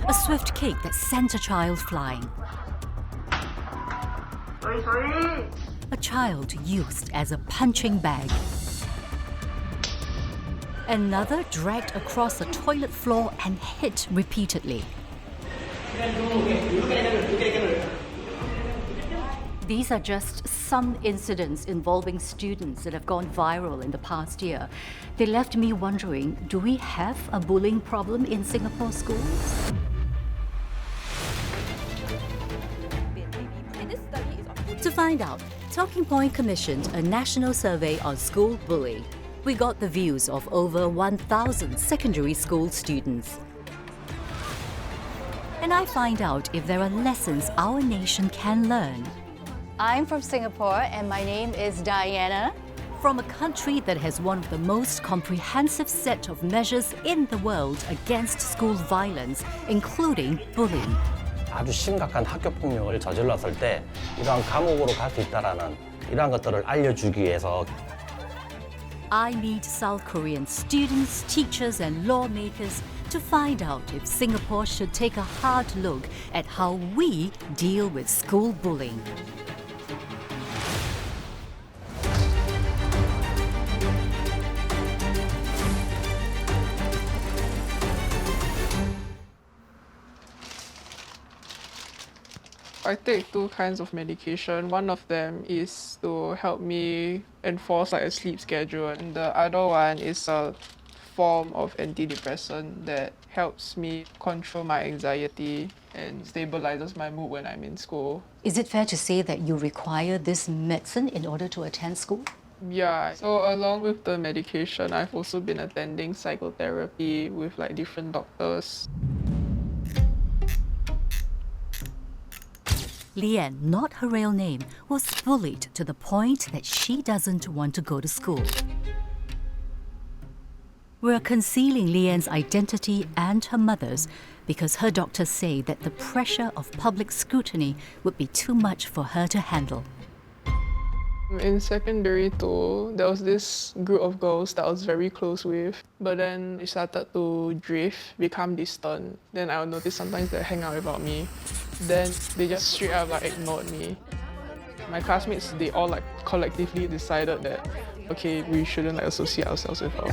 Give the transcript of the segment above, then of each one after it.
A swift kick that sent a child flying. A child used as a punching bag. Another dragged across the toilet floor and hit repeatedly. These are just some incidents involving students that have gone viral in the past year. They left me wondering, do we have a bullying problem in Singapore schools? To find out, Talking Point commissioned a national survey on school bullying. We got the views of over 1,000 secondary school students. And I find out if there are lessons our nation can learn. I'm from Singapore and my name is Diana. From a country that has one of the most comprehensive set of measures in the world against school violence, including bullying. 아주 심각한 학교 폭력을 저질렀을 때 이러한 감옥으로 갈 수 있다라는 이러한 것들을 알려주기 위해서 I meet South Korean students, teachers and lawmakers to find out if Singapore should take a hard look at how we deal with school bullying. I take two kinds of medication. One of them is to help me enforce like a sleep schedule, and the other one is a form of antidepressant that helps me control my anxiety and stabilizes my mood when I'm in school. Is it fair to say that you require this medicine in order to attend school? Yeah, so along with the medication, I've also been attending psychotherapy with like different doctors. Leanne, not her real name, was bullied to the point that she doesn't want to go to school. We're concealing Leanne's identity and her mother's because her doctors say that the pressure of public scrutiny would be too much for her to handle. In secondary too, there was this group of girls that I was very close with, but then it started to drift, become distant. Then I would notice sometimes they hang out without me. Then they just straight up like ignored me. My classmates, they all like collectively decided that, okay, we shouldn't like associate ourselves with her.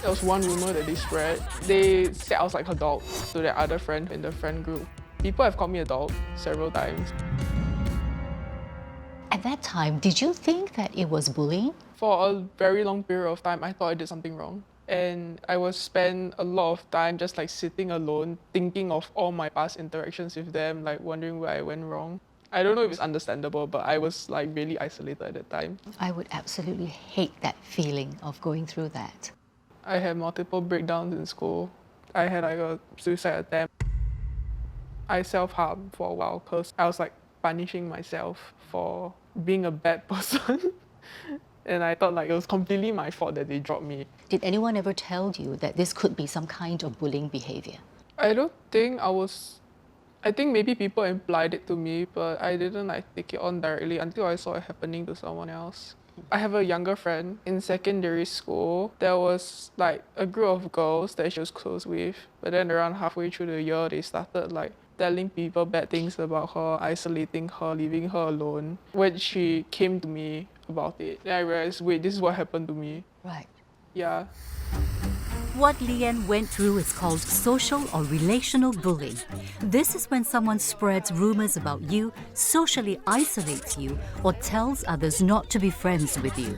There was one rumor that they spread. They said I was like a dog to their other friend in the friend group. People have called me a dog several times. At that time, did you think that it was bullying? For a very long period of time, I thought I did something wrong. And I would spend a lot of time just like sitting alone, thinking of all my past interactions with them, like wondering where I went wrong. I don't know if it's understandable, but I was like really isolated at the time. I would absolutely hate that feeling of going through that. I had multiple breakdowns in school. I had like a suicide attempt. I self-harmed for a while because I was like punishing myself for being a bad person. And I thought like it was completely my fault that they dropped me. Did anyone ever tell you that this could be some kind of bullying behavior? I don't think I think maybe people implied it to me, but I didn't like take it on directly until I saw it happening to someone else. I have a younger friend in secondary school. There was like a group of girls that she was close with, but then around halfway through the year, they started like telling people bad things about her, isolating her, leaving her alone. When she came to me about it, then I realized, wait, this is what happened to me. Right. Yeah. What Leanne went through is called social or relational bullying. This is when someone spreads rumors about you, socially isolates you, or tells others not to be friends with you.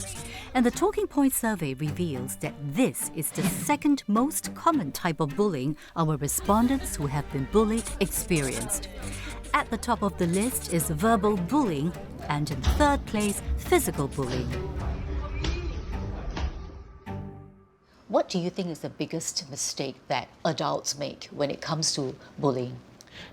And the Talking Point survey reveals that this is the second most common type of bullying our respondents who have been bullied experienced. At the top of the list is verbal bullying, and in third place, physical bullying. What do you think is the biggest mistake that adults make when it comes to bullying?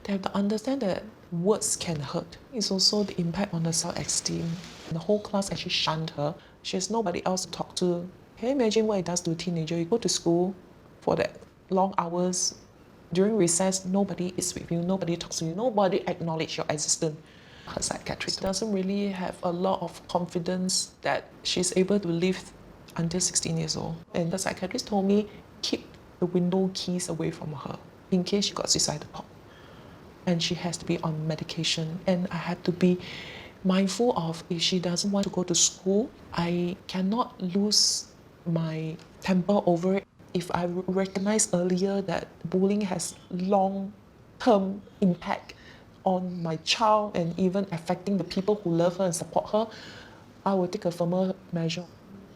They have to understand that words can hurt. It's also the impact on the self-esteem. The whole class actually shunned her. She has nobody else to talk to. Can you imagine what it does to a teenager? You go to school for that long hours. During recess, nobody is with you, nobody talks to you, nobody acknowledges your existence. Her psychiatrist doesn't really have a lot of confidence that she's able to live until 16 years old. And the psychiatrist told me, keep the window keys away from her in case she got suicidal thought. And she has to be on medication. And I have to be mindful of if she doesn't want to go to school, I cannot lose my temper over it. If I recognize earlier that bullying has long-term impact on my child and even affecting the people who love her and support her, I will take a firmer measure.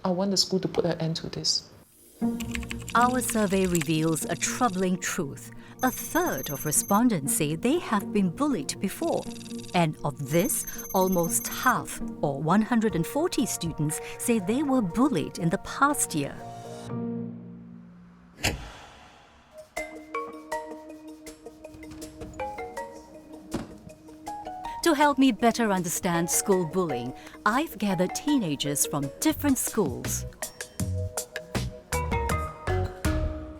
I want the school to put an end to this. Our survey reveals a troubling truth. A third of respondents say they have been bullied before. And of this, almost half, or 140 students, say they were bullied in the past year. To help me better understand school bullying, I've gathered teenagers from different schools.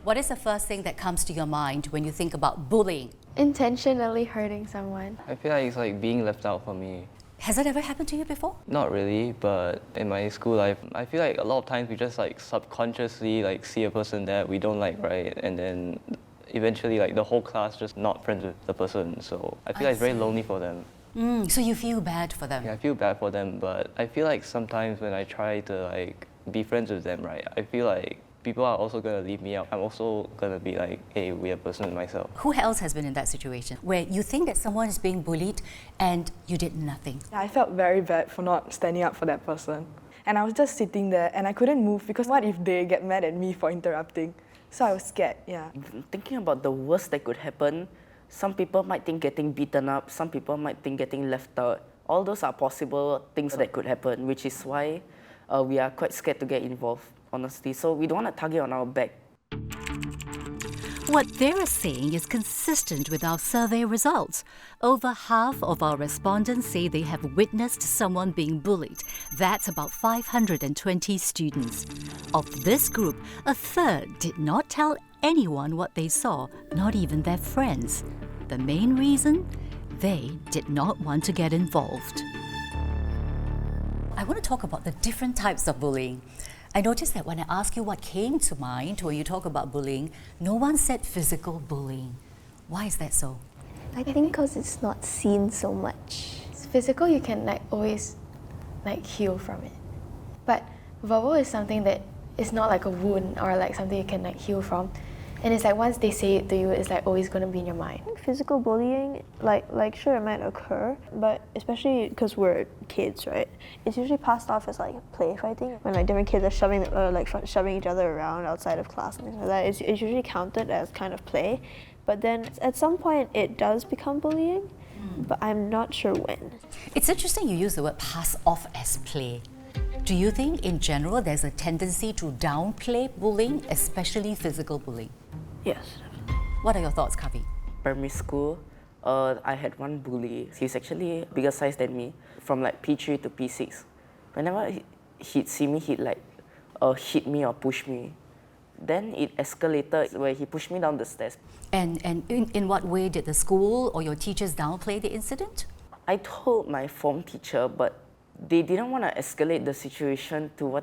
What is the first thing that comes to your mind when you think about bullying? Intentionally hurting someone. I feel like it's like being left out for me. Has it ever happened to you before? Not really, but in my school life, I feel like a lot of times we just like subconsciously like see a person that we don't like, right? And then eventually like the whole class just not friends with the person. So I feel like it's very lonely for them. So you feel bad for them? Yeah, I feel bad for them, but I feel like sometimes when I try to like be friends with them, right, I feel like people are also going to leave me out. I'm also going to be like a weird person myself. Who else has been in that situation where you think that someone is being bullied and you did nothing? I felt very bad for not standing up for that person. And I was just sitting there and I couldn't move because what if they get mad at me for interrupting? So I was scared, yeah. Thinking about the worst that could happen, some people might think getting beaten up, some people might think getting left out. All those are possible things that could happen, which is why we are quite scared to get involved, honestly. So we don't want a target on our back. What they're saying is consistent with our survey results. Over half of our respondents say they have witnessed someone being bullied. That's about 520 students. Of this group, a third did not tell anyone what they saw, not even their friends. The main reason? They did not want to get involved. I want to talk about the different types of bullying. I noticed that when I ask you what came to mind when you talk about bullying, no one said physical bullying. Why is that so? I think because it's not seen so much. It's physical, you can always heal from it. But verbal is something that is not like a wound or something you can heal from. And it's once they say it to you, it's always going to be in your mind. Physical bullying, sure, it might occur, but especially because we're kids, right? It's usually passed off as play fighting. When different kids are shoving each other around outside of class and things like that, it's usually counted as kind of play. But then at some point it does become bullying, but I'm not sure when. It's interesting you use the word pass off as play. Do you think in general there's a tendency to downplay bullying, especially physical bullying? Yes. What are your thoughts, Kavi? Primary school, I had one bully. He's actually bigger size than me, from P3 to P6. Whenever he'd see me, he'd hit me or push me. Then it escalated where he pushed me down the stairs. And in what way did the school or your teachers downplay the incident? I told my form teacher, but they didn't want to escalate the situation to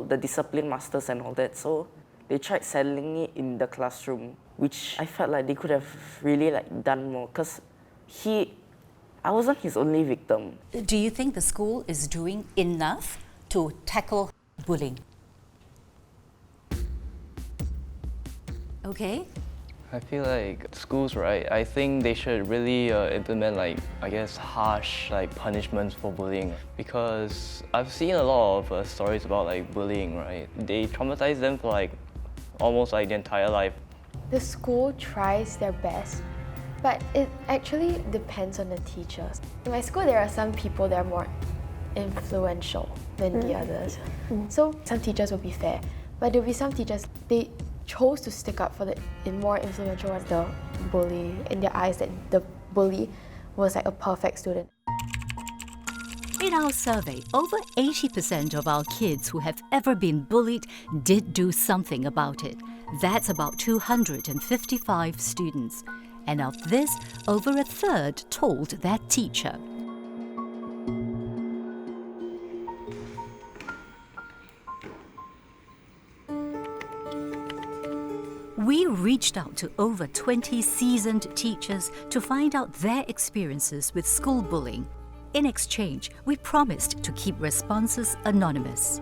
the discipline masters and all that. So they tried settling it in the classroom, which I felt like they could have really done more, because I wasn't his only victim. Do you think the school is doing enough to tackle bullying? Okay. I feel like schools, right, I think they should really implement harsh punishments for bullying, because I've seen a lot of stories about bullying, right? They traumatize them for almost the entire life. The school tries their best, but it actually depends on the teachers. In my school, there are some people that are more influential than the others. So some teachers will be fair, but there will be some teachers, they chose to stick up for the more influential ones. The bully, in their eyes, that the bully was a perfect student. In our survey, over 80% of our kids who have ever been bullied did do something about it. That's about 255 students. And of this, over a third told their teacher. We reached out to over 20 seasoned teachers to find out their experiences with school bullying. In exchange, we promised to keep responses anonymous.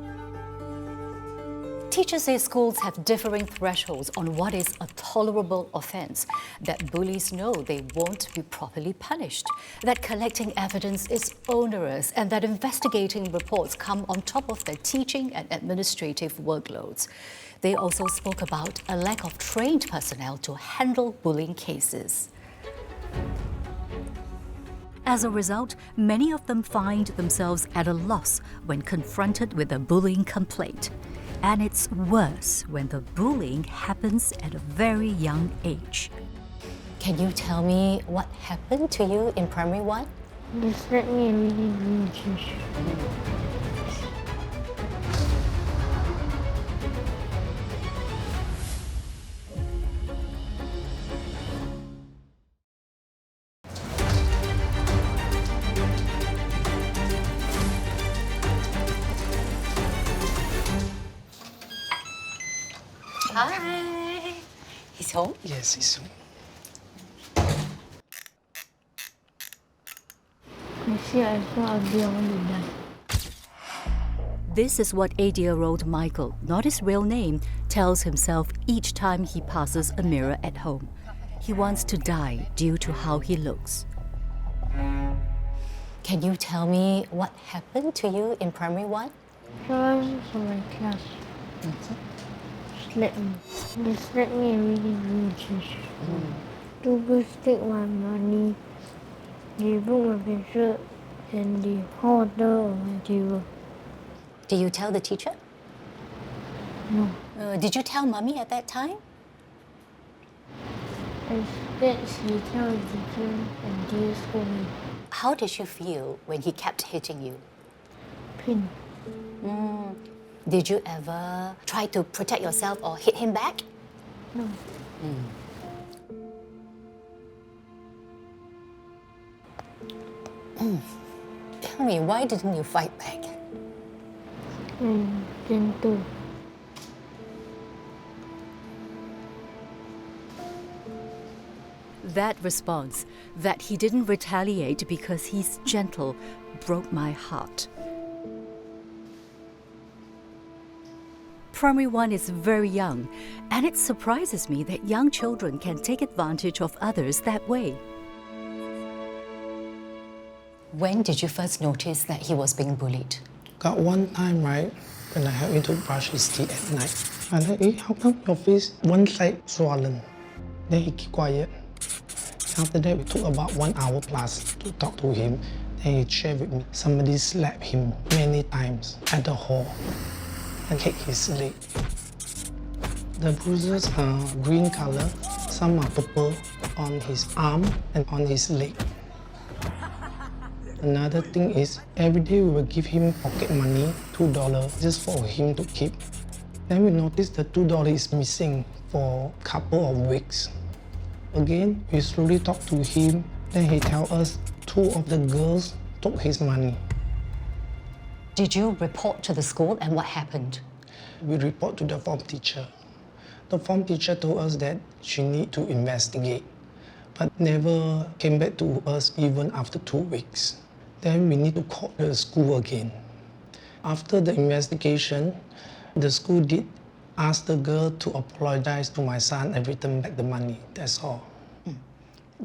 Teachers say schools have differing thresholds on what is a tolerable offence, that bullies know they won't be properly punished, that collecting evidence is onerous, and that investigating reports come on top of their teaching and administrative workloads. They also spoke about a lack of trained personnel to handle bullying cases. As a result, many of them find themselves at a loss when confronted with a bullying complaint. And it's worse when the bullying happens at a very young age. Can you tell me what happened to you in primary one? They slapped me and really rude teacher. Hi. He's home? Yes, he's home. I see I so ugly, I want to die. This is what 8-year-old Michael, not his real name, tells himself each time he passes a mirror at home. He wants to die due to how he looks. Can you tell me what happened to you in primary one? Someone from my class slapped me. They slapped me and really rude teacher. Two girls take my money. They broke my pencil and they poured water on my table. Did you tell the teacher? No. Did you tell mommy at that time? Instead, she tell the teacher and they scold me. How did you feel when he kept hitting you? Pain. Did you ever try to protect yourself or hit him back? No. Tell me, why didn't you fight back? Gentle. That response, that he didn't retaliate because he's gentle, broke my heart. Primary one is very young, and it surprises me that young children can take advantage of others that way. When did you first notice that he was being bullied? Got one time, right, when I helped him to brush his teeth at night. I said, hey, how come your face one side swollen? Then he keep quiet. After that, we took about 1 hour plus to talk to him. Then he shared with me, somebody slapped him many times at the hall and hit his leg. The bruises are green color, some are purple on his arm and on his leg. Another thing is, every day we will give him pocket money, $2, just for him to keep. Then we noticed the $2 is missing for a couple of weeks. Again, we slowly talk to him, then he tell us 2 of the girls took his money. Did you report to the school, and what happened? We report to the form teacher. The form teacher told us that she need to investigate, but never came back to us even after 2 weeks. Then we need to call the school again. After the investigation, the school did ask the girl to apologize to my son and return back the money. That's all.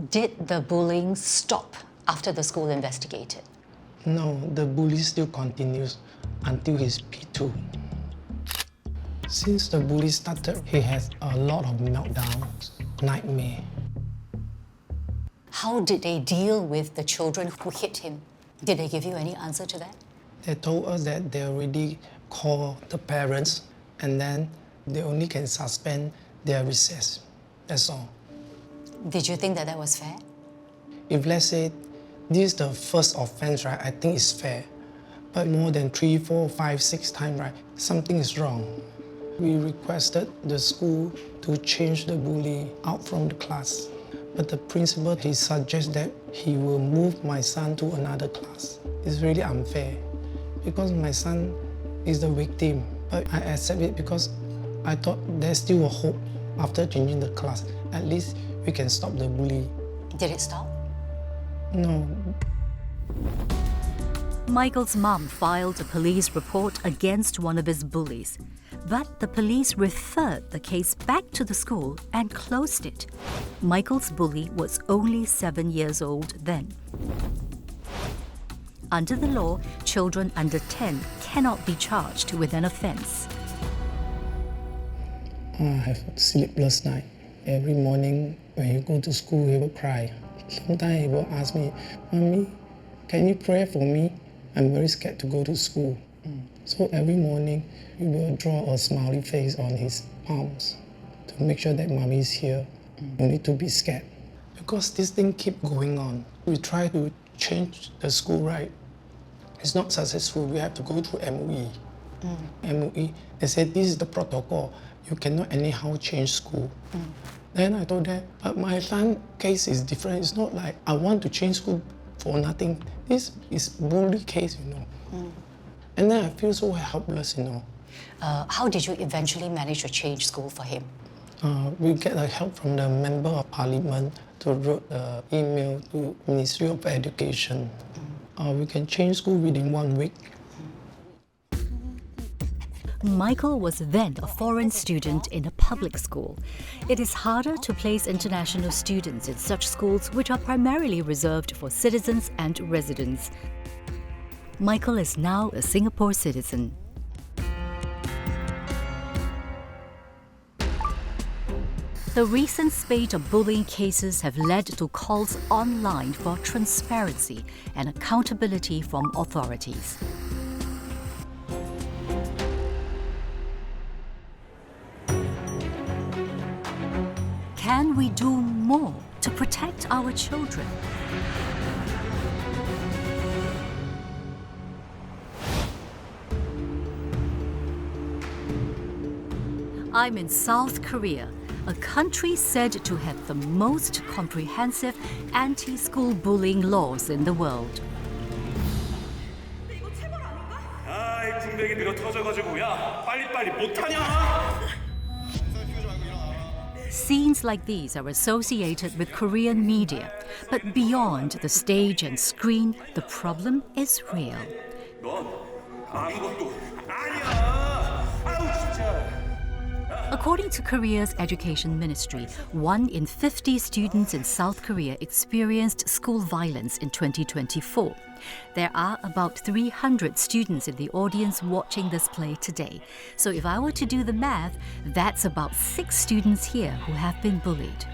Did the bullying stop after the school investigated? No, the bully still continues until he's P2. Since the bully started, he has a lot of meltdowns, nightmare. How did they deal with the children who hit him? Did they give you any answer to that? They told us that they already called the parents and then they only can suspend their recess. That's all. Did you think that that was fair? If let's say this is the first offense, right, I think it's fair. But more than 3, 4, 5, 6 times, right, something is wrong. We requested the school to change the bully out from the class. But the principal, he suggests that he will move my son to another class. It's really unfair because my son is the victim. But I accept it because I thought there's still a hope After changing the class, at least we can stop the bully. Did it stop? No. Michael's mum filed a police report against one of his bullies, but the police referred the case back to the school and closed it. Michael's bully was only 7 years old then. Under the law, children under 10 cannot be charged with an offence. I have a sleepless night. Every morning when he go to school, he will cry. Sometimes he will ask me, "Mommy, can you pray for me? I'm very scared to go to school." So every morning, we will draw a smiley face on his palms to make sure that Mommy is here. No need to be scared. Because this thing keep going on. We try to change the school, right? It's not successful. We have to go through MOE. MOE, they said this is the protocol. You cannot anyhow change school. Then I told them, but my son's case is different. It's not like I want to change school for nothing. This is bully case, you know. And then I feel so helpless, you know. How did you eventually manage to change school for him? We get the help from the member of parliament to write an email to Ministry of Education. We can change school within 1 week. Michael was then a foreign student in a public school. It is harder to place international students in such schools which are primarily reserved for citizens and residents. Michael is now a Singapore citizen. The recent spate of bullying cases have led to calls online for transparency and accountability from authorities. Can we do more to protect our children? I'm in South Korea, a country said to have the most comprehensive anti-school bullying laws in the world. 아이 군백이 늘어 터져가지고 야 빨리빨리 못하냐? Scenes like these are associated with Korean media, but beyond the stage and screen, the problem is real. 넌 아무것도 아니야. 아우 진짜. According to Korea's education ministry, 1 in 50 students in South Korea experienced school violence in 2024. There are about 300 students in the audience watching this play today. So if I were to do the math, that's about 6 students here who have been bullied.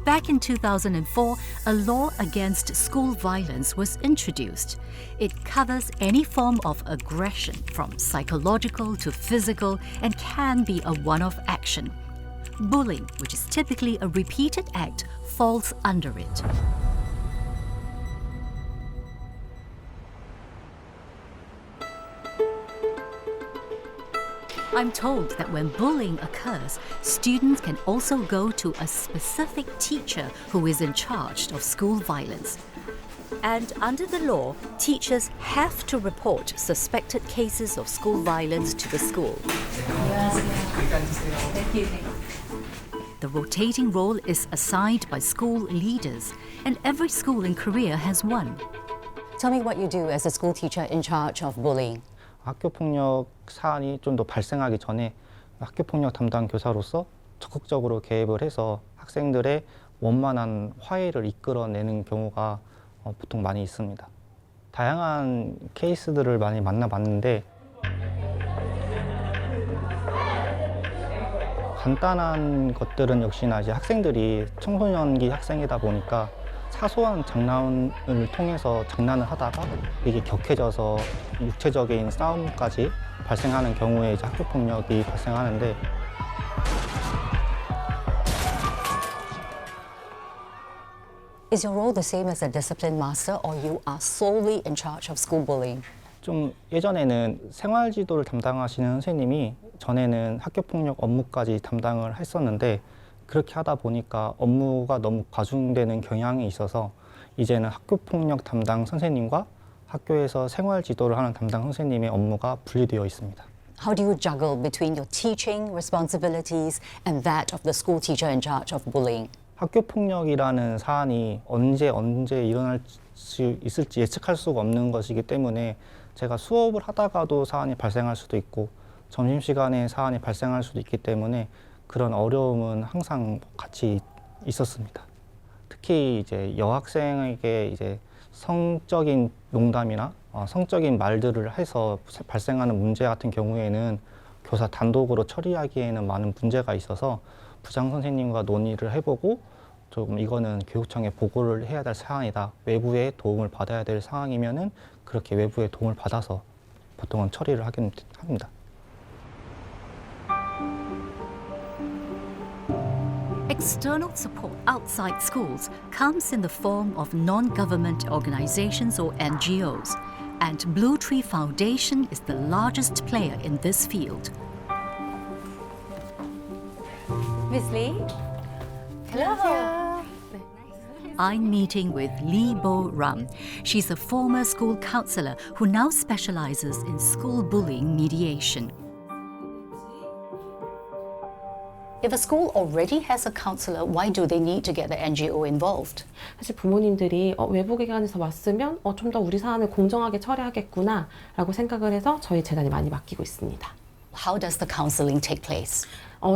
Back in 2004, a law against school violence was introduced. It covers any form of aggression, from psychological to physical, and can be a one-off action. Bullying, which is typically a repeated act, falls under it. I'm told that when bullying occurs, students can also go to a specific teacher who is in charge of school violence. And under the law, teachers have to report suspected cases of school violence to the school. The rotating role is assigned by school leaders, and every school in Korea has one. Tell me what you do as a school teacher in charge of bullying. 학교 폭력 사안이 좀 더 발생하기 전에 학교 폭력 담당 교사로서 적극적으로 개입을 해서 학생들의 원만한 화해를 이끌어내는 경우가 보통 많이 있습니다. 다양한 케이스들을 많이 만나봤는데 간단한 것들은 역시나 이제 학생들이 청소년기 학생이다 보니까 사소한 장난을 통해서 장난을 하다가 이게 격해져서 육체적인 싸움까지 발생하는 경우에 이제 학교 폭력이 발생하는데 Is your role the same as a discipline master, or you are solely in charge of school bullying? 좀 예전에는 생활지도를 담당하시는 선생님이 전에는 학교 폭력 업무까지 담당을 했었는데 그렇게 하다 보니까 업무가 너무 과중되는 경향이 있어서 이제는 학교 폭력 담당 선생님과 학교에서 생활 지도를 하는 담당 선생님의 업무가 분리되어 있습니다. How do you juggle between your teaching responsibilities and that of the school teacher in charge of bullying? 학교 폭력이라는 사안이 언제 일어날 수 있을지 예측할 수가 없는 것이기 때문에 제가 수업을 하다가도 사안이 발생할 수도 있고 점심시간에 사안이 발생할 수도 있기 때문에 그런 어려움은 항상 같이 있었습니다. 특히 이제 여학생에게 이제 성적인 농담이나 성적인 말들을 해서 발생하는 문제 같은 경우에는 교사 단독으로 처리하기에는 많은 문제가 있어서 부장 선생님과 논의를 해보고 조금 이거는 교육청에 보고를 해야 될 사안이다. 외부의 도움을 받아야 될 상황이면은 그렇게 외부의 도움을 받아서 보통은 처리를 하긴 합니다. External support outside schools comes in the form of non-government organizations or NGOs, and Blue Tree Foundation is the largest player in this field. Miss Lee? Hello. I'm meeting with Lee Bo Ram. She's a former school counselor who now specializes in school bullying mediation. If a school already has a counselor, why do they need to get the NGO involved? 사실 부모님들이 외부 기관에서 왔으면 좀 더 우리 사안을 공정하게 처리하겠구나 라고 생각을 해서 저희 재단이 많이 맡기고 있습니다. How does the counseling take place?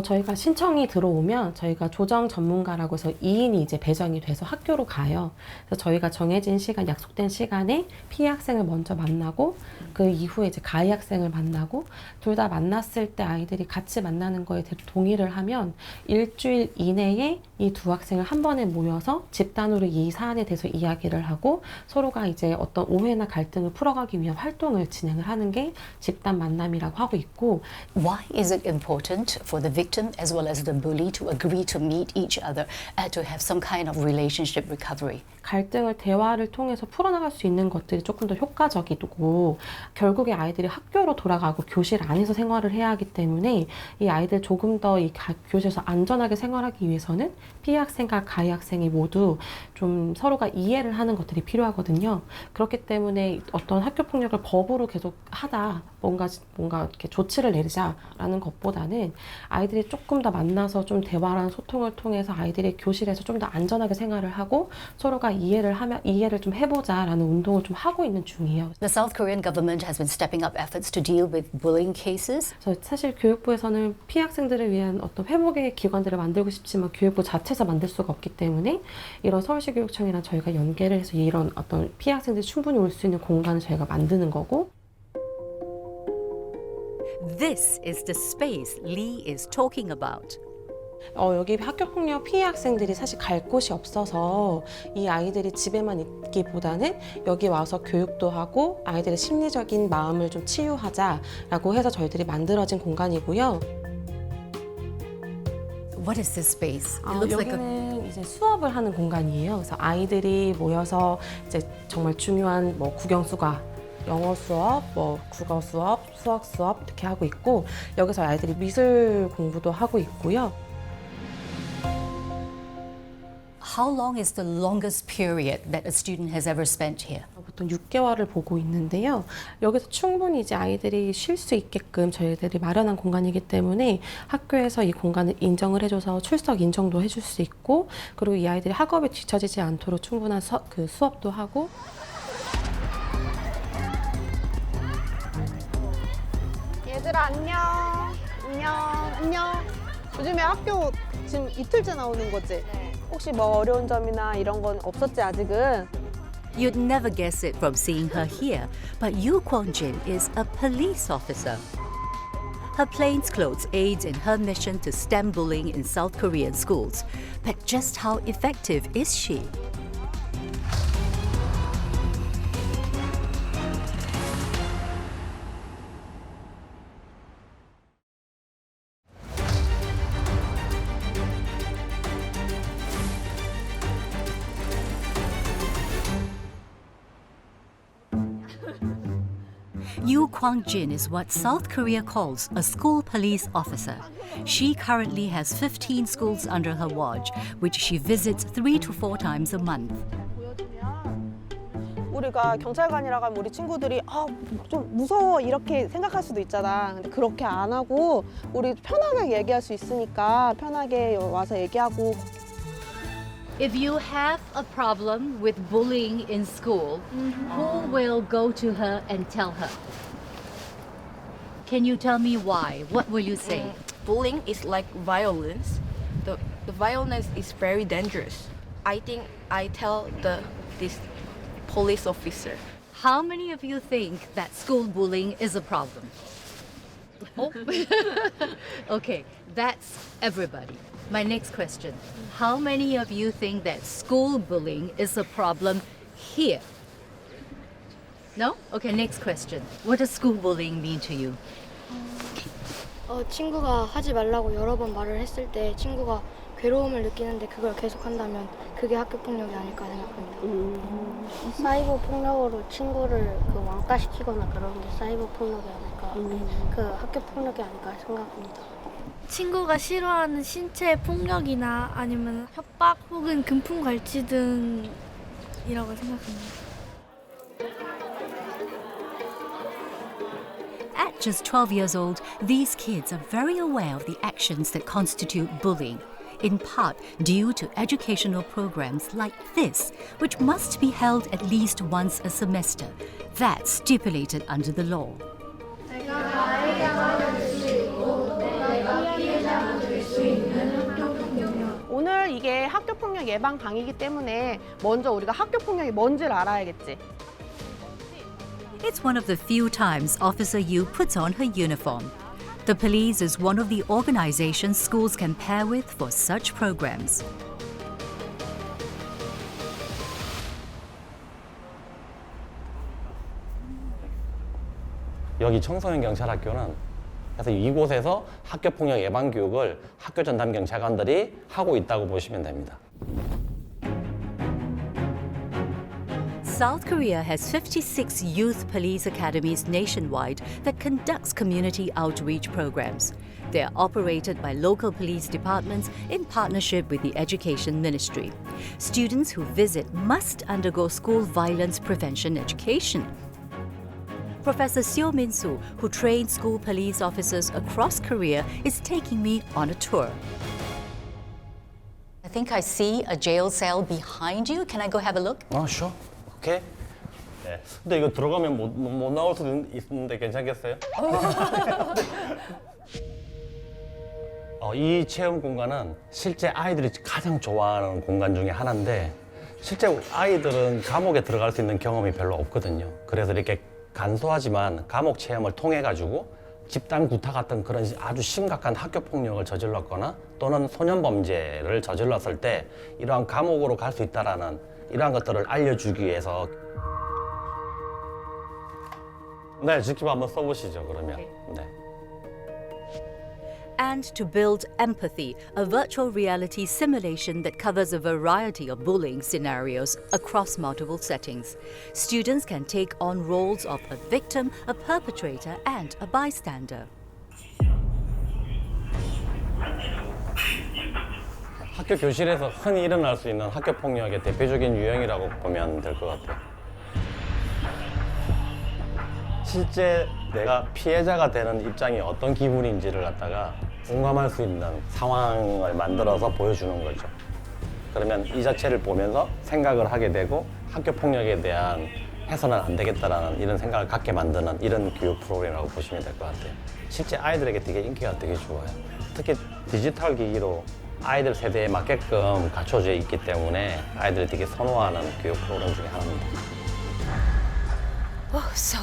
저희가 신청이 들어오면 저희가 조정 전문가라고 해서 2인이 이제 배정이 돼서 학교로 가요. 그래서 저희가 정해진 시간, 약속된 시간에 피해 학생을 먼저 만나고 그 이후에 이제 가해 학생을 만나고 둘 다 만났을 때 아이들이 같이 만나는 거에 동의를 하면 일주일 이내에 이 두 학생을 한 번에 모여서 집단으로 이 사안에 대해서 이야기를 하고 서로가 이제 어떤 오해나 갈등을 풀어가기 위한 활동을 진행을 하는 게 집단 만남이라고 하고 있고. Why is it important for the victim as well as the bully to agree to meet each other and to have some kind of relationship recovery? 갈등을 대화를 통해서 풀어나갈 수 있는 것들이 조금 더 효과적이고 결국에 아이들이 학교로 돌아가고 교실 안에서 생활을 해야 하기 때문에 이 아이들 조금 더 이 교실에서 안전하게 생활하기 위해서는 피해 학생과 가해 학생이 모두 좀 서로가 이해를 하는 것들이 필요하거든요. 그렇기 때문에 어떤 학교 폭력을 법으로 계속 하다 뭔가 이렇게 조치를 내리자라는 것보다는 아이들이 조금 더 만나서 좀 대화랑 소통을 통해서 아이들이 교실에서 좀 더 안전하게 생활을 하고 서로가 이해를 좀 해보자라는 운동을 좀 하고 있는 중이에요. The South Korean government has been stepping up efforts to deal with bullying cases. 사실 교육부에서는 피해 학생들을 위한 어떤 회복의 기관들을 만들고 싶지만 교육부 자체에서 만들 수가 없기 때문에 이런 서울시 교육청이랑 저희가 연계를 해서 이런 어떤 피해 학생들이 충분히 올 수 있는 공간을 저희가 만드는 거고. This is the space Lee is talking about. 여기 학교폭력 피해 학생들이 사실 갈 곳이 없어서 이 아이들이 집에만 있기보다는 여기 와서 교육도 하고 아이들의 심리적인 마음을 좀 치유하자라고 해서 저희들이 만들어진 공간이고요. What is this space? It looks like 여기는 이제 수업을 하는 공간이에요. 그래서 아이들이 모여서 이제 정말 중요한 국영수가 영어 수업, 국어 수업, 수학 수업 이렇게 하고 있고 여기서 아이들이 미술 공부도 하고 있고요. How long is the longest period that a student has ever spent here? 보통 6개월을 보고 있는데요. 여기서 충분히 이제 아이들이 쉴 수 있게끔 저희들이 마련한 공간이기 때문에 학교에서 이 공간을 인정을 해줘서 출석 인정도 해줄 수 있고 그리고 이 아이들이 학업에 뒤처지지 않도록 충분한 수업도 하고. 얘들아 안녕. 요즘에 학교 지금 이틀째 나오는 거지? 혹시 어려운 점이나 이런 건 없었지 아직은? You'd never guess it from seeing her here, but Yoo Kwon-jin is a police officer. Her plainclothes aids in her mission to stem bullying in South Korean schools. But just how effective is she? Yoo Kwang-jin is what South Korea calls a school police officer. She currently has 15 schools under her watch, which she visits 3 to 4 times a month. 우리가 경찰관이라고 하면 우리 친구들이 좀 무서워 이렇게 생각할 수도 있잖아. 근데 그렇게 안 하고 우리 편하게 얘기할 수 있으니까 편하게 와서 얘기하고. If you have a problem with bullying in school, who will go to her and tell her? Can you tell me why? What will you say? Bullying is like violence. The violence is very dangerous. I think I tell this police officer. How many of you think that school bullying is a problem? Oh. Okay, that's everybody. My next question. How many of you think that school bullying is a problem here? No? Okay, next question. What does school bullying mean to you? 친구가 하지 말라고 여러 번 말을 했을 때 친구가 괴로움을 느끼는데 그걸 계속한다면 그게 학교 폭력이 아닐까 생각합니다. 사이버 폭력으로 친구를 왕따시키거나 그런 게 사이버 폭력이 아닐까, 학교 폭력이 아닐까 생각합니다. 친구가 싫어하는 신체 폭력이나 아니면 협박 혹은 금품갈취 등이라고 생각합니다. At just 12 years old, these kids are very aware of the actions that constitute bullying, in part due to educational programs like this, which must be held at least once a semester. That's stipulated under the law. 오늘 이게 학교폭력 예방 강의이기 때문에 먼저 우리가 학교폭력이 뭔지를 알아야겠지. It's one of the few times Officer Yu puts on her uniform. The police is one of the organizations schools can pair with for such programs. 여기 청소년 경찰학교는 그래서 이곳에서 학교폭력 예방 교육을 학교 전담 경찰관들이 하고 있다고 보시면 됩니다. South Korea has 56 youth police academies nationwide that conducts community outreach programs. They are operated by local police departments in partnership with the Education Ministry. Students who visit must undergo school violence prevention education. Professor Seo Min-soo, who trains school police officers across Korea, is taking me on a tour. I think I see a jail cell behind you. Can I go have a look? Sure. 오케이. 네. 근데 이거 들어가면 못 나올 수도 있는데 괜찮겠어요? 이 체험 공간은 실제 아이들이 가장 좋아하는 공간 중에 하나인데 실제 아이들은 감옥에 들어갈 수 있는 경험이 별로 없거든요. 그래서 이렇게 간소하지만 감옥 체험을 통해 가지고 집단 구타 같은 그런 아주 심각한 학교 폭력을 저질렀거나 또는 소년 범죄를 저질렀을 때 이러한 감옥으로 갈 수 있다라는 이러한 것들을 알려주기 위해서 네, 직접 한번 써보시죠, 그러면. 네. And to build empathy, a virtual reality simulation that covers a variety of bullying scenarios across multiple settings. Students can take on roles of a victim, a perpetrator, and a bystander. 학교 교실에서 흔히 일어날 수 있는 학교 폭력의 대표적인 유형이라고 보면 될 것 같아요. 실제 내가 피해자가 되는 입장이 어떤 기분인지를 갖다가 공감할 수 있는 상황을 만들어서 보여주는 거죠. 그러면 이 자체를 보면서 생각을 하게 되고 학교 폭력에 대한 해서는 안 되겠다라는 이런 생각을 갖게 만드는 이런 교육 프로그램이라고 보시면 될 것 같아요. 실제 아이들에게 되게 인기가 되게 좋아요. 특히 디지털 기기로 아이들 세대에 맞게끔 갖춰져 있기 때문에 아이들이 되게 선호하는 교육 프로그램 중에 하나입니다. Oh, so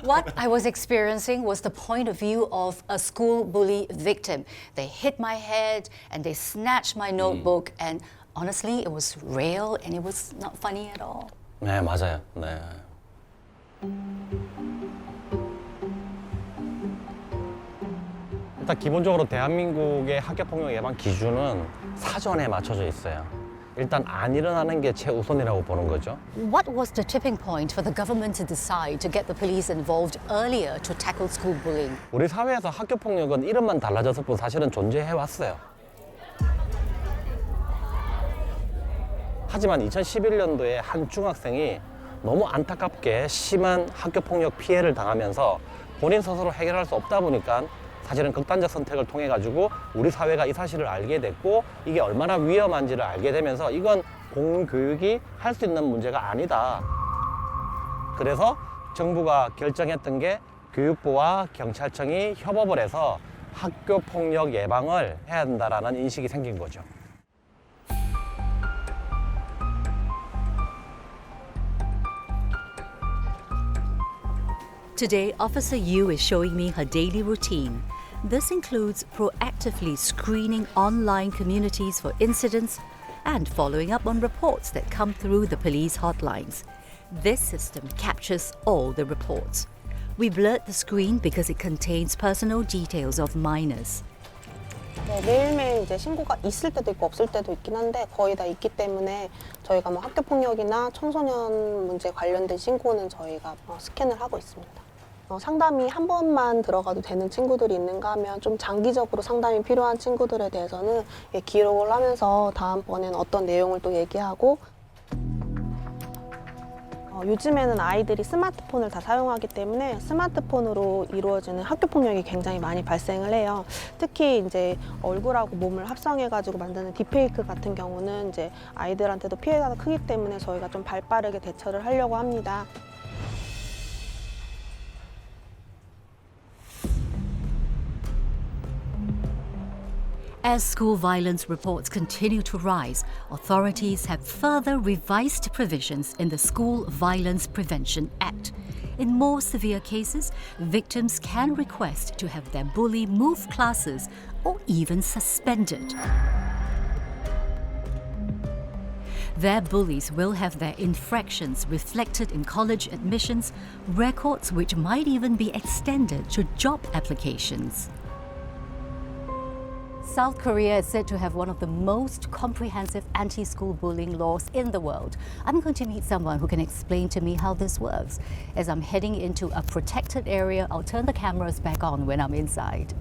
what I was experiencing was the point of view of a school bully victim. They hit my head and they snatched my notebook and honestly it was real and it was not funny at all. 네, 맞아요. 네. 일단 기본적으로 대한민국의 학교폭력 예방 기준은 사전에 맞춰져 있어요. 일단 안 일어나는 게 최우선이라고 보는 거죠. What was the tipping point for the government to decide to get the police involved earlier to tackle school bullying? 우리 사회에서 학교폭력은 이름만 달라졌을 뿐 사실은 존재해 왔어요. 하지만 2011년도에 한 중학생이 너무 안타깝게 심한 학교폭력 피해를 당하면서 본인 스스로 해결할 수 없다 보니까 사실은 극단적 선택을 통해 가지고 우리 사회가 이 사실을 알게 됐고 이게 얼마나 위험한지를 알게 되면서 이건 공교육이 할 수 있는 문제가 아니다. 그래서 정부가 결정했던 게 교육부와 경찰청이 협업을 해서 학교 폭력 예방을 해야 한다라는 인식이 생긴 거죠. Today, Officer Yu is showing me her daily routine. This includes proactively screening online communities for incidents and following up on reports that come through the police hotlines. This system captures all the reports. We blurred the screen because it contains personal details of minors. 네, 매일매일 이제 신고가 있을 때도 있고 없을 때도 있긴 한데 거의 다 있기 때문에 저희가 뭐 학교 폭력이나 청소년 문제 관련된 신고는 저희가 스캔을 하고 있습니다. 상담이 한 번만 들어가도 되는 친구들이 있는가 하면 좀 장기적으로 상담이 필요한 친구들에 대해서는 기록을 하면서 다음번에는 어떤 내용을 또 얘기하고 요즘에는 아이들이 스마트폰을 다 사용하기 때문에 스마트폰으로 이루어지는 학교 폭력이 굉장히 많이 발생을 해요. 특히 이제 얼굴하고 몸을 합성해가지고 만드는 딥페이크 같은 경우는 이제 아이들한테도 피해가 크기 때문에 저희가 좀 발빠르게 대처를 하려고 합니다. As school violence reports continue to rise, authorities have further revised provisions in the School Violence Prevention Act. In more severe cases, victims can request to have their bully move classes or even suspended. Their bullies will have their infractions reflected in college admissions, records which might even be extended to job applications. South Korea is said to have one of the most comprehensive anti-school bullying laws in the world. I'm going to meet someone who can explain to me how this works. As I'm heading into a protected area, I'll turn the cameras back on when I'm inside.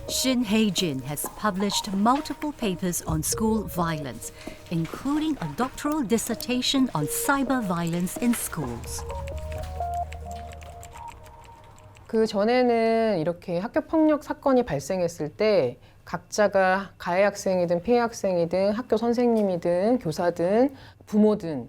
Shin Hae-jin has published multiple papers on school violence, including a doctoral dissertation on cyber violence in schools. 그 전에는 이렇게 학교 폭력 사건이 발생했을 때 각자가 가해 학생이든 피해 학생이든 학교 선생님이든 교사든 부모든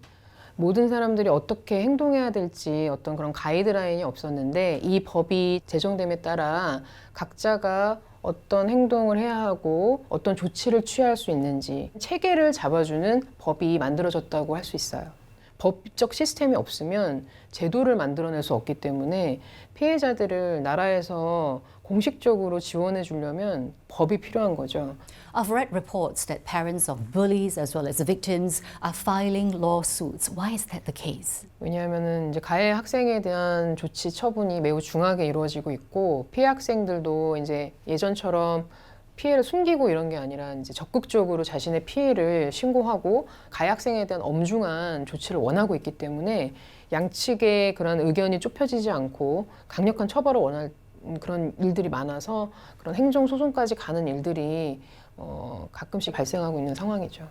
모든 사람들이 어떻게 행동해야 될지 어떤 그런 가이드라인이 없었는데 이 법이 제정됨에 따라 각자가 어떤 행동을 해야 하고 어떤 조치를 취할 수 있는지 체계를 잡아주는 법이 만들어졌다고 할 수 있어요. 법적 시스템이 없으면 제도를 만들어낼 수 없기 때문에 피해자들을 나라에서 공식적으로 지원해 주려면 법이 필요한 거죠. I've read reports that parents of bullies as well as victims are filing lawsuits. Why is that the case? 왜냐하면은 이제 가해 학생에 대한 조치 처분이 매우 중하게 이루어지고 있고 피해 학생들도 이제 예전처럼 피해를 숨기고 이런 게 아니라 이제 적극적으로 자신의 피해를 신고하고 가해 학생에 대한 엄중한 조치를 원하고 있기 때문에 양측의 그런 의견이 좁혀지지 않고 강력한 처벌을 원할 그런 일들이 많아서 그런 행정소송까지 가는 일들이 가끔씩 발생하고 있는 상황이죠.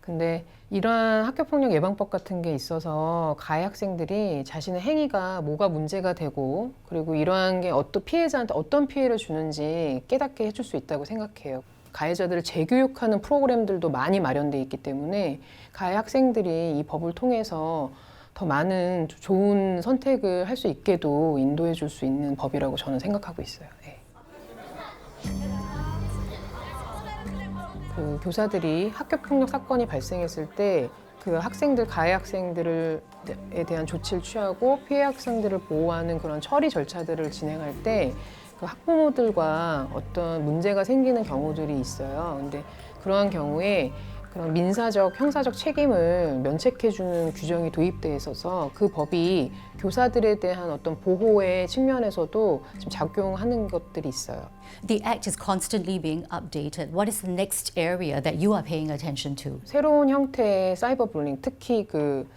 근데 이러한 학교폭력 예방법 같은 게 있어서 가해 학생들이 자신의 행위가 뭐가 문제가 되고 그리고 이러한 게 어떤 피해자한테 어떤 피해를 주는지 깨닫게 해줄 수 있다고 생각해요. 가해자들을 재교육하는 프로그램들도 많이 마련돼 있기 때문에 가해 학생들이 이 법을 통해서 더 많은 좋은 선택을 할 수 있게도 인도해 줄 수 있는 법이라고 저는 생각하고 있어요. 네. 그 교사들이 학교폭력 사건이 발생했을 때 그 학생들, 가해 학생들에 대한 조치를 취하고 피해 학생들을 보호하는 그런 처리 절차들을 진행할 때 그 학부모들과 어떤 문제가 생기는 경우들이 있어요. 근데 그러한 경우에 그런 민사적, 형사적 책임을 면책해주는 규정이 도입되어 있어서 그 법이 교사들에 대한 어떤 보호의 측면에서도 지금 작용하는 것들이 있어요. The act is constantly being updated. What is the next area that you are paying attention to? 새로운 형태의 사이버 불링, 특히 그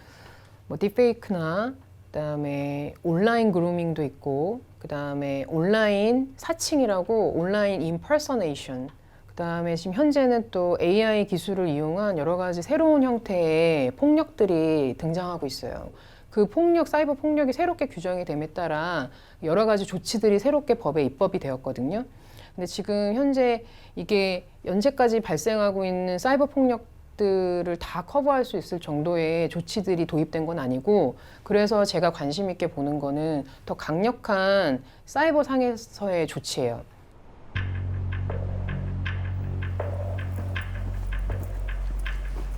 뭐 딥페이크나 그다음에 온라인 그루밍도 있고 그다음에 온라인 사칭이라고 온라인 임퍼서네이션 그다음에 지금 현재는 또 AI 기술을 이용한 여러 가지 새로운 형태의 폭력들이 등장하고 있어요. 그 폭력, 사이버 폭력이 새롭게 규정이 됨에 따라 여러 가지 조치들이 새롭게 법에 입법이 되었거든요. 근데 지금 현재 이게 현재까지 발생하고 있는 사이버 폭력들을 다 커버할 수 있을 정도의 조치들이 도입된 건 아니고, 그래서 제가 관심 있게 보는 거는 더 강력한 사이버 상에서의 조치예요.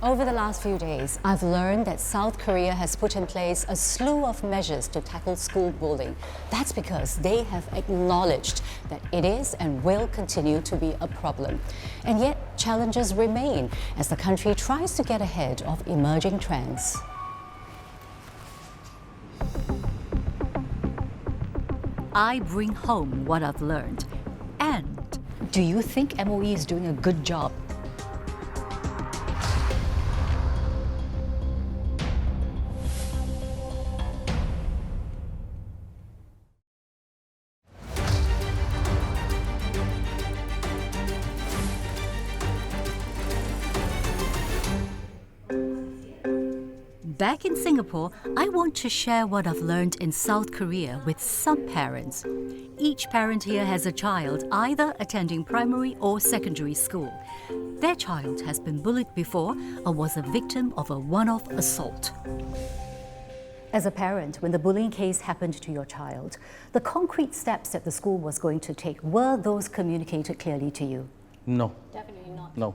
Over the last few days, I've learned that South Korea has put in place a slew of measures to tackle school bullying. That's because they have acknowledged that it is and will continue to be a problem. And yet, challenges remain as the country tries to get ahead of emerging trends. I bring home what I've learned. And do you think MOE is doing a good job? Back in Singapore, I want to share what I've learned in South Korea with some parents. Each parent here has a child either attending primary or secondary school. Their child has been bullied before or was a victim of a one-off assault. As a parent, when the bullying case happened to your child, the concrete steps that the school was going to take, were those communicated clearly to you? No. Definitely not. No.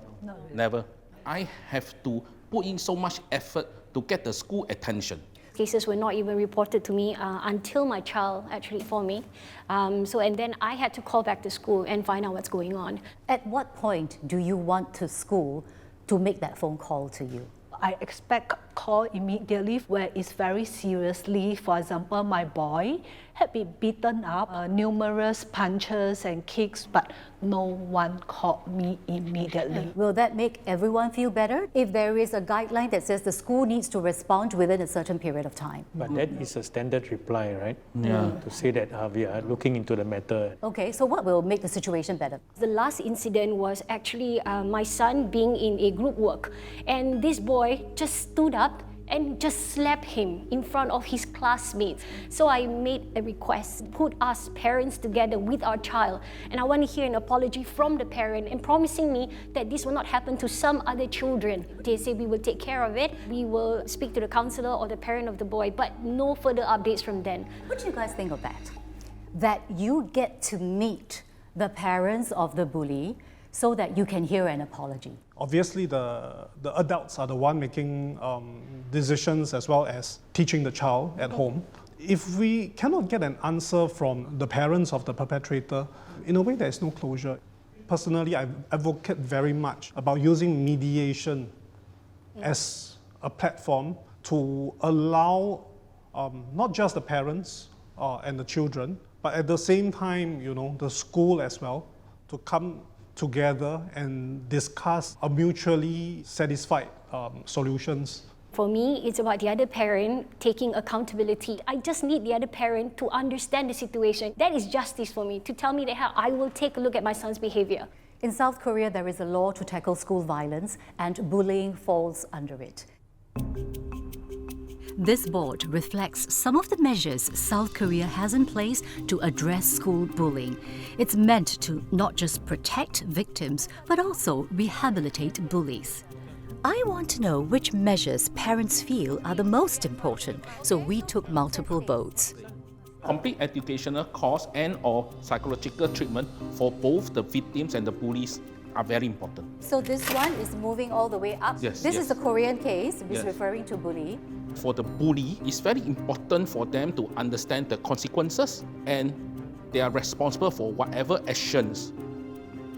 Never. I have to put in so much effort to get the school attention. Cases were not even reported to me until my child actually informed me. And then I had to call back to school and find out what's going on. At what point do you want the school to make that phone call to you? I expect call immediately where it's very seriously. For example, my boy had been beaten up, numerous punches and kicks, but no one called me immediately. Will that make everyone feel better if there is a guideline that says the school needs to respond within a certain period of time? But that is a standard reply, right? Yeah. To say that we are looking into the matter. Okay, so what will make the situation better? The last incident was actually my son being in a group work, and this boy just stood up and just slapped him in front of his classmates. So I made a request, put us parents together with our child, and I want to hear an apology from the parent and promising me that this will not happen to some other children. They say we will take care of it, we will speak to the counselor or the parent of the boy, but no further updates from then. What do you guys think of that? That you get to meet the parents of the bully so that you can hear an apology? Obviously, the adults are the one making decisions as well as teaching the child at home. If we cannot get an answer from the parents of the perpetrator, in a way there is no closure. Personally, I advocate very much about using mediation as a platform to allow not just the parents and the children, but at the same time, the school as well, to come together and discuss a mutually satisfied solutions. For me, it's about the other parent taking accountability. I just need the other parent to understand the situation. That is justice for me, to tell me that how I will take a look at my son's behavior. In South Korea, there is a law to tackle school violence, and bullying falls under it. This board reflects some of the measures South Korea has in place to address school bullying. It's meant to not just protect victims, but also rehabilitate bullies. I want to know which measures parents feel are the most important, so we took multiple votes. Complete educational course and or psychological treatment for both the victims and the bullies are very important. So this one is moving all the way up. Yes, this yes. is the Korean case, which is Yes. referring to bully. For the bully, it's very important for them to understand the consequences and they are responsible for whatever actions.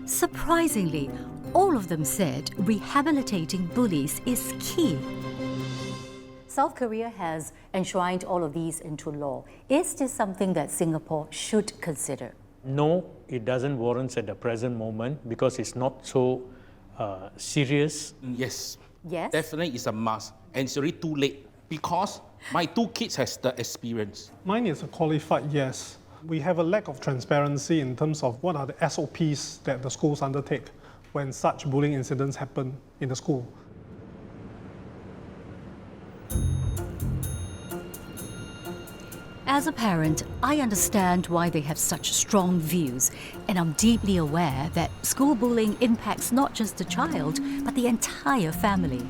Surprisingly, all of them said rehabilitating bullies is key. South Korea has enshrined all of these into law. Is this something that Singapore should consider? No, it doesn't warrant at the present moment because it's not so serious. Yes. Yes? Definitely it's a must. And it's already too late because my two kids has the experience. Mine is a qualified yes. We have a lack of transparency in terms of what are the SOPs that the schools undertake when such bullying incidents happen in the school. As a parent, I understand why they have such strong views, and I'm deeply aware that school bullying impacts not just the child, but the entire family.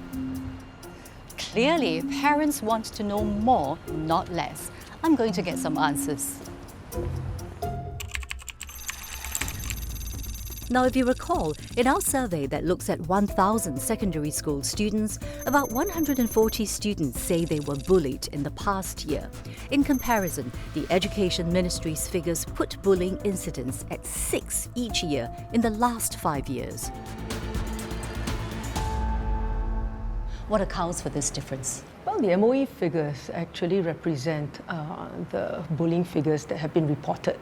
Clearly, parents want to know more, not less. I'm going to get some answers. Now, if you recall, in our survey that looks at 1,000 secondary school students, about 140 students say they were bullied in the past year. In comparison, the Education Ministry's figures put bullying incidents at 6 each year in the last 5 years. What accounts for this difference? Well, the MOE figures actually represent the bullying figures that have been reported.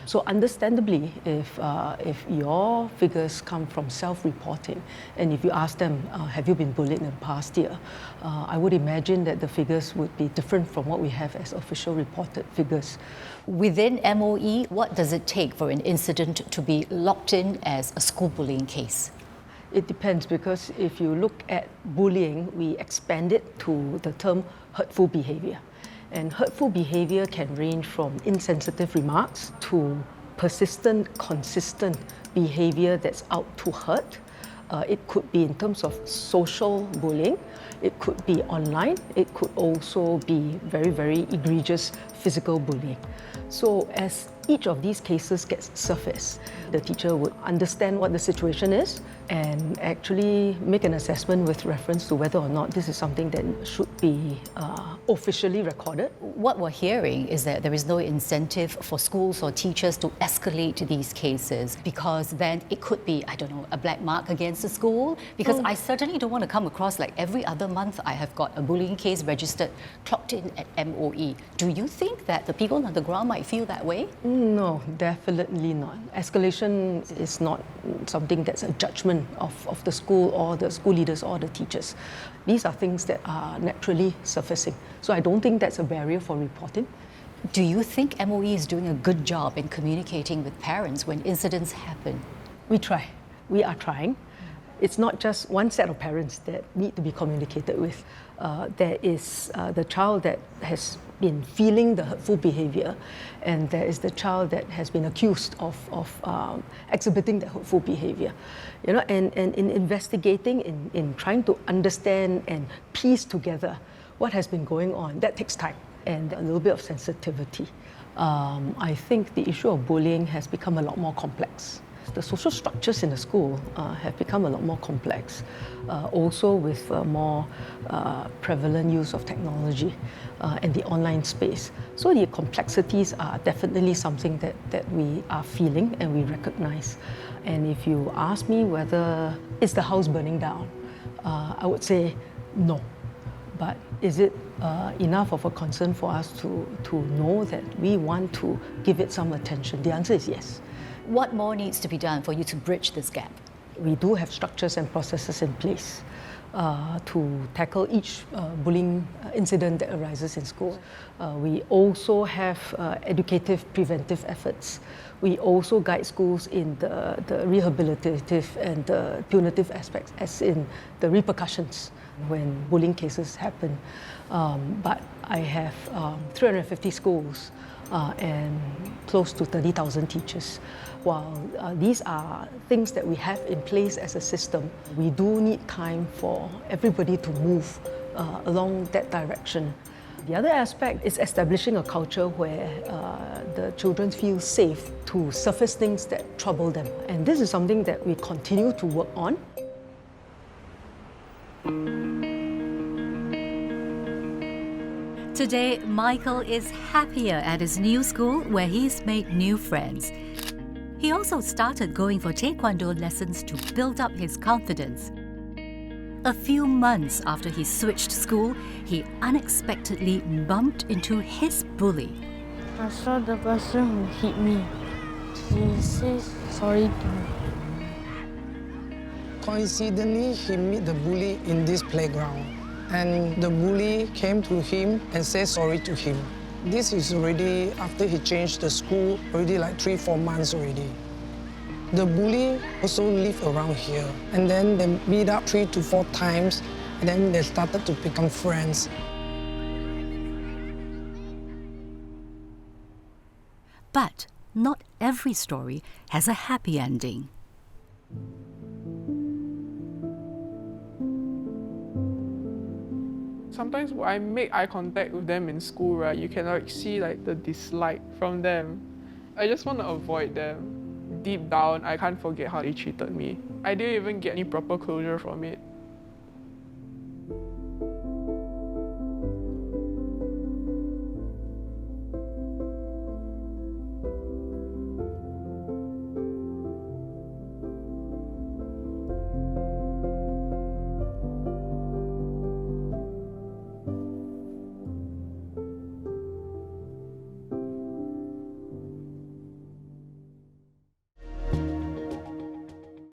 So understandably, if your figures come from self-reporting, and if you ask them, have you been bullied in the past year, I would imagine that the figures would be different from what we have as official reported figures. Within MOE, what does it take for an incident to be locked in as a school bullying case? It depends, because if you look at bullying, we expand it to the term hurtful behavior. And hurtful behavior can range from insensitive remarks to persistent, consistent behavior that's out to hurt. It could be in terms of social bullying. It could be online. It could also be very, very egregious physical bullying. So as each of these cases gets surfaced, the teacher would understand what the situation is and actually make an assessment with reference to whether or not this is something that should be officially recorded. What we're hearing is that there is no incentive for schools or teachers to escalate these cases, because then it could be, I don't know, a black mark against the school. Because I certainly don't want to come across like every other month I have got a bullying case registered, clocked in at MOE. Do you think that the people on the ground might feel that way? No, definitely not. Escalation is not something that's a judgment of the school or the school leaders or the teachers. These are things that are naturally surfacing. So I don't think that's a barrier for reporting. Do you think MOE is doing a good job in communicating with parents when incidents happen? We try. We are trying. It's not just one set of parents that need to be communicated with. There is the child that has been feeling the hurtful behavior, and there is the child that has been accused of exhibiting the hurtful behavior. You know, and in investigating, in trying to understand and piece together what has been going on, that takes time and a little bit of sensitivity. I think the issue of bullying has become a lot more complex. The social structures in the school have become a lot more complex, also with more prevalent use of technology and the online space. So the complexities are definitely something that we are feeling and we recognize. And if you ask me whether is the house burning down, I would say no. But is it enough of a concern for us to know that we want to give it some attention? The answer is yes. What more needs to be done for you to bridge this gap? We do have structures and processes in place to tackle each bullying incident that arises in school. We also have educative preventive efforts. We also guide schools in the rehabilitative and the punitive aspects, as in the repercussions when bullying cases happen. But I have 350 schools and close to 30,000 teachers. While these are things that we have in place as a system, we do need time for everybody to move along that direction. The other aspect is establishing a culture where the children feel safe to surface things that trouble them. And this is something that we continue to work on. Today, Michael is happier at his new school where he's made new friends. He also started going for taekwondo lessons to build up his confidence. A few months after he switched school, he unexpectedly bumped into his bully. I saw the person who hit me. He says sorry to me. Coincidentally, he met the bully in this playground. And the bully came to him and said sorry to him. This is already after he changed the school, already like 3-4 months already. The bully also live around here, and then they meet up 3 to 4 times, and then they started to become friends. But not every story has a happy ending. Sometimes when I make eye contact with them in school, right, you can like see like the dislike from them. I just want to avoid them. Deep down, I can't forget how they treated me. I didn't even get any proper closure from it.